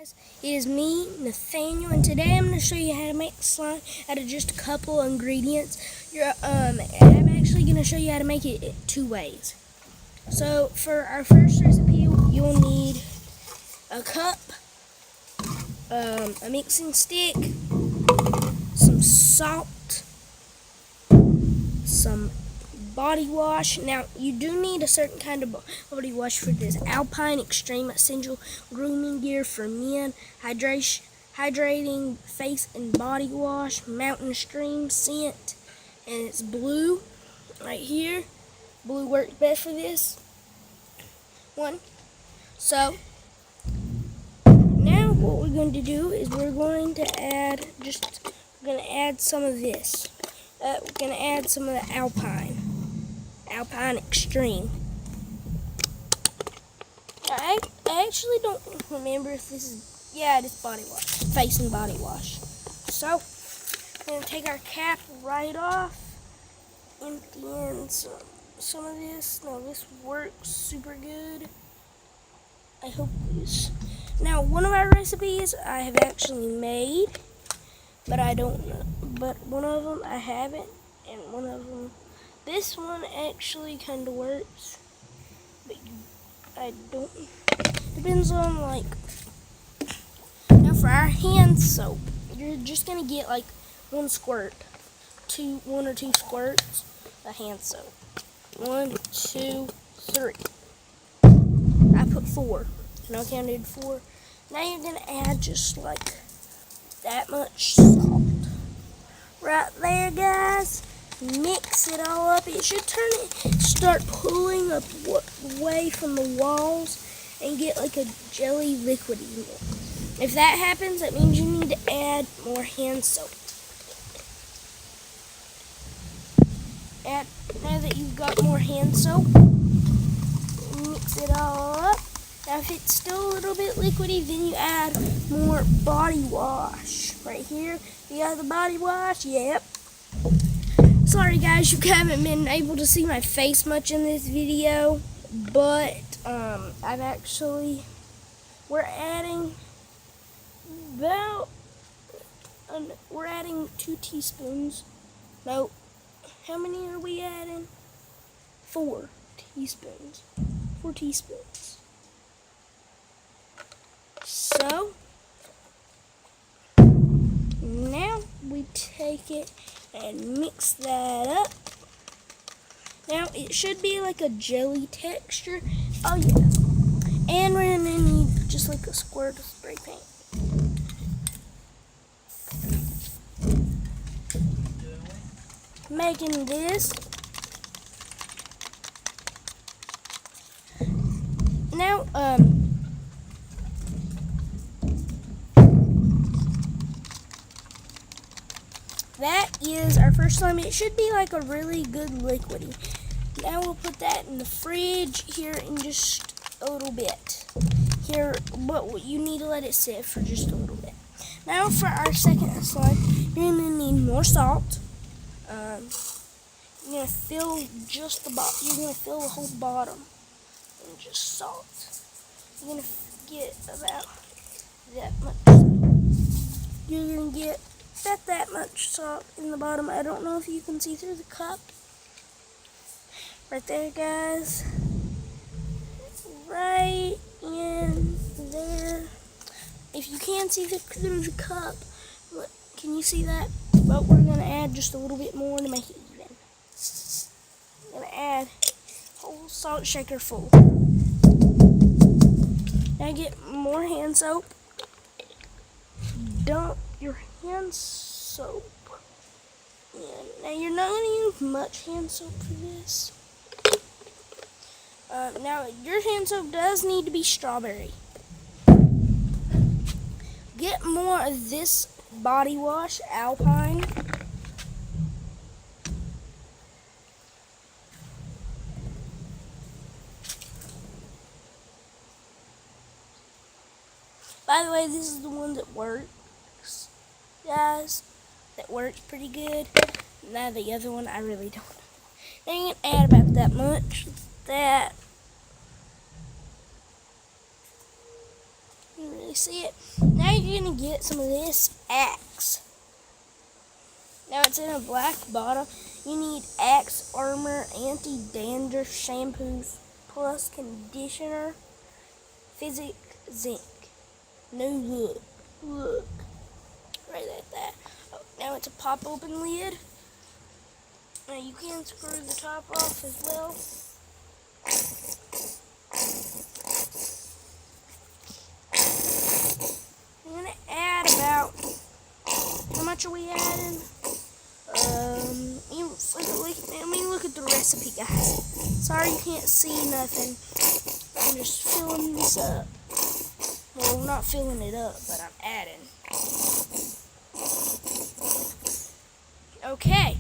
guys, it is me, Nathaniel, and today I'm going to show you how to make slime out of just a couple ingredients. I'm actually going to show you how to make it two ways. So for our first recipe, you'll need a cup, a mixing stick, some salt, some body wash. Now you do need a certain kind of body wash for this: Alpine Extreme Essential Grooming Gear for Men Hydrating Face and Body Wash, Mountain Stream Scent, and it's blue right here. Blue works best for this one. So now what we're going to do is we're going to add some of this. We're going to add some of the Alpine Extreme. I actually don't remember if this is, yeah, it is body wash, face and body wash. So we're going to take our cap right off, empty in some of this. Now this works super good. I hope this. Now one of our recipes I have actually made, but I don't know. But one of them I haven't, and one of them, this one actually kind of works, but I don't. Depends on like. Now for our hand soap, you're just gonna get like one or two squirts of hand soap. 1, 2, 3. I put 4. And I counted 4. Now you're gonna add just like that much salt. Right there, guys. Mix it all up. It should start pulling up away from the walls and get like a jelly liquidy. If that happens, that means you need to add more hand soap. Now that you've got more hand soap, mix it all up. Now if it's still a little bit liquidy, then you add more body wash. Right here, you got the body wash, yep. Sorry guys, you haven't been able to see my face much in this video, but we're adding 2 teaspoons. No, how many are we adding? 4 teaspoons. 4 teaspoons. So now we take it and mix that up. Now it should be like a jelly texture. Oh yeah. And we're gonna need just like a squirt of spray paint. Making this. Now that is our first slime. It should be like a really good liquidy. Now we'll put that in the fridge here in just a little bit. Here, but you need to let it sit for just a little bit. Now for our second slime, you're gonna need more salt. You're gonna fill just the bottom. You're gonna fill the whole bottom and just salt. You're gonna get about that much. You're gonna get that much salt in the bottom. I don't know if you can see through the cup. Right there, guys. Right in there. If you can see through the cup, can you see that? But we're going to add just a little bit more to make it even. I'm going to add a whole salt shaker full. Now get more hand soap. Dump your hand soap in. Now you're not going to use much hand soap for this. Now your hand soap does need to be strawberry. Get more of this body wash, Alpine. By the way, this is the one that works, guys. That works pretty good. Now the other one, I really don't know. Now you can add about that much. You can really see it. Now you're going to get some of this Axe. Now it's in a black bottle. You need Axe Armor Anti-Dandruff Shampoos plus Conditioner. Physic Zinc. New look. Look. Right like that. Oh, now it's a pop open lid. Now you can screw the top off as well. I'm going to add about, how much are we adding? Let me look at the recipe, guys. Sorry you can't see nothing. I'm just filling this up. Well, I'm not filling it up, but I'm adding. Okay.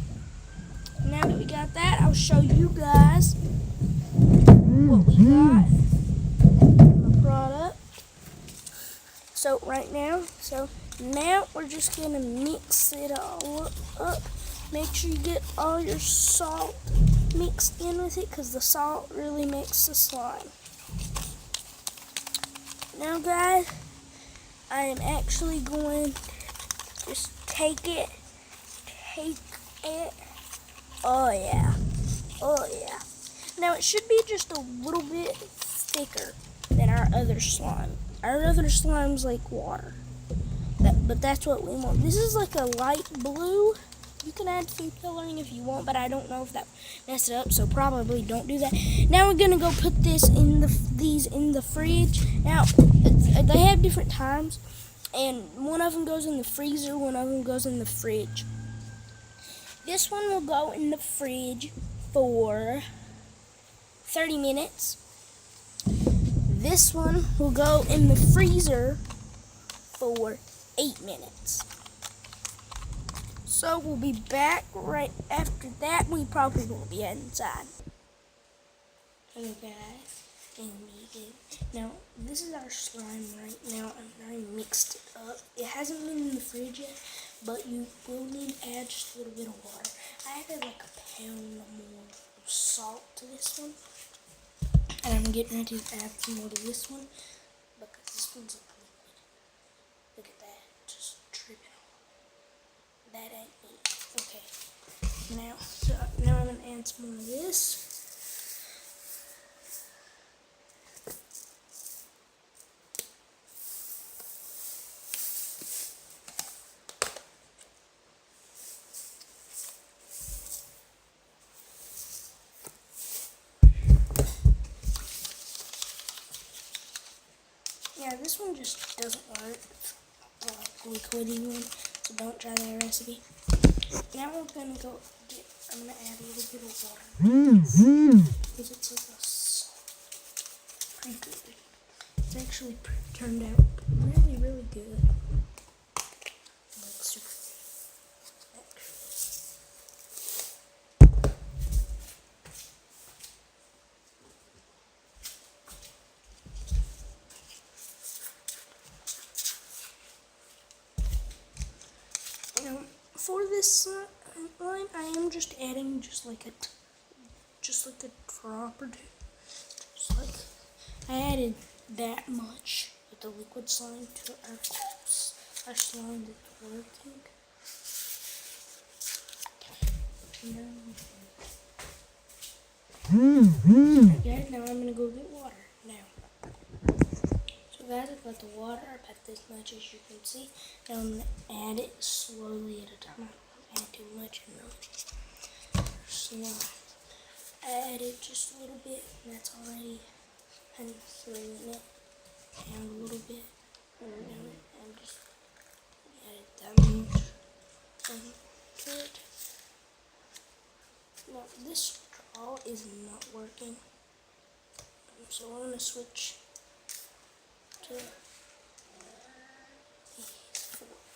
Now that we got that, I'll show you guys what we got in the product. So now we're just gonna mix it all up. Make sure you get all your salt mixed in with it, because the salt really makes the slime. Now guys, I am actually going to just take it. Oh yeah. Now it should be just a little bit thicker than our other slime. Our other slime's like water. But that's what we want. This is like a light blue. You can add food coloring if you want, but I don't know if that messed it up, so probably don't do that. Now we're gonna go put these in the fridge. Now they have different times, and one of them goes in the freezer, one of them goes in the fridge. This one will go in the fridge for 30 minutes. This one will go in the freezer for 8 minutes. So we'll be back right after that. We probably won't be inside. Okay guys, and now this is our slime right now, and I mixed it up. It hasn't been in the fridge yet, but you will need to add just a little bit of water. I added like a pound more of salt to this one, and I'm getting ready to add some more to this one because this one's like liquid. Look at that, just dripping off. That ain't me. Okay, now I'm gonna add some more of this. Yeah, this one just doesn't work, the liquidy one, so don't try that recipe. Now I'm gonna add a little bit of water, because it's like a salt. Pretty good. It's actually turned out really, really good. Like super good, actually. Now, for this slime, I am just adding just like a drop or two. Just like, I added that much of the liquid slime to our slime that's working. Okay, now I'm gonna go get water. Now. So guys, I've got the water about this much, as you can see. Now I'm gonna add it slowly at a time. I don't add too much and really slow. I added just a little bit, and that's already kind of throwing it down a little bit. And just added that much to it. Now this straw is not working, so I'm gonna switch to the fork.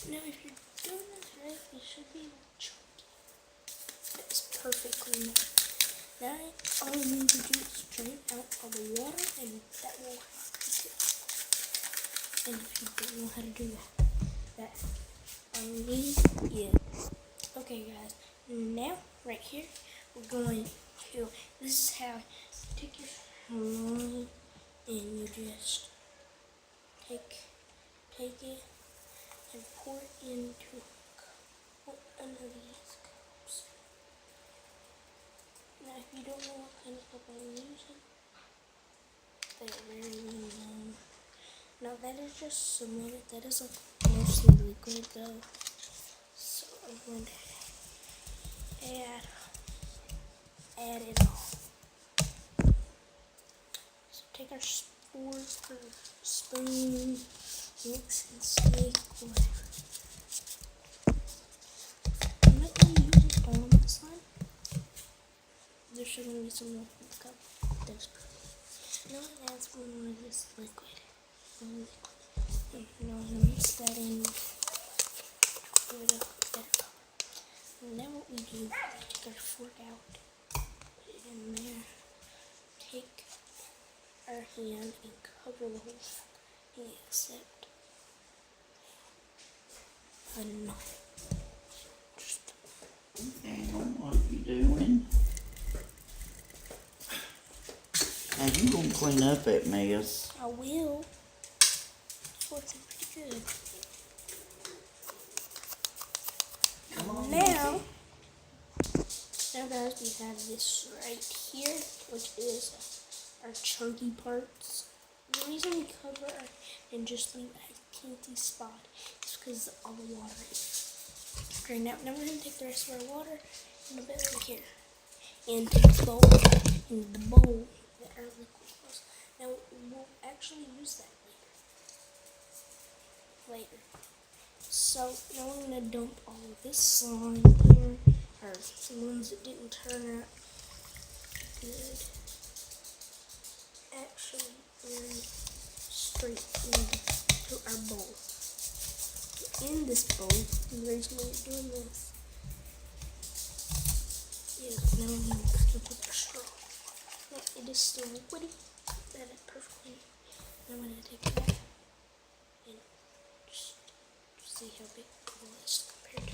Now if you're doing this right, it should be chunky. That's perfectly nice. Now all you need to do is drain out all the water, and that will cook it. And if you don't know how to do that all you need is, okay guys, now right here we're going to This is how you take your line and you just take it and pour it into one of these cups. Now, if you don't know what kind of cup I'm using, they are very well known. Now, that is just cement. That is like mostly liquid though. So I'm going to add it all. So take our fork or spoon, mix and shake, whatever. I'm not going to use it all this time. There should be some more in the cup. That's perfect. Now I'm going to add more of this liquid. And now I'm going to mix that in with a better color. And then what we do, we take our fork out, put it in there, take our hand and cover the whole thing except a knot. Okay, what are you doing? Now you gonna clean up that mess. I will. It's working pretty good. Come on, Now guys, we have this right here, which is our chunky parts. The reason we cover and just leave a kinky spot is because of all the water. Okay, now we're going to take the rest of our water and a bit over here into the bowl that our liquid was. Now we'll actually use that later. So now I'm going to dump all of this slime here, or some ones that didn't turn out good, actually very straight into our bowl. In this bowl, the reason we're doing this is now we're going to mix it with our straw. Now, it is still liquidy, that is perfectly. Now I'm going to take that and just see how big the bowl is compared to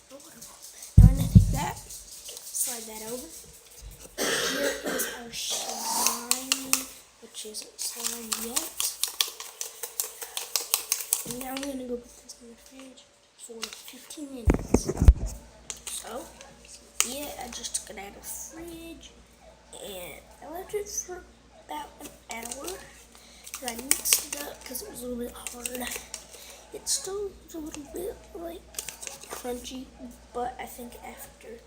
the water bowl. Now I'm going to take that, slide that over. Here is our slime, which isn't slime yet. And now I'm going to go put this in the fridge for 15 minutes. So, yeah, I just took it out of the fridge and I left it for about an hour. And I mixed it up because it was a little bit hard. It still was a little bit like crunchy, but I think after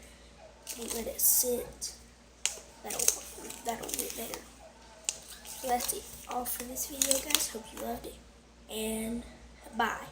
we let it sit, that'll get better. So that's it all for this video, guys. Hope you loved it, and bye.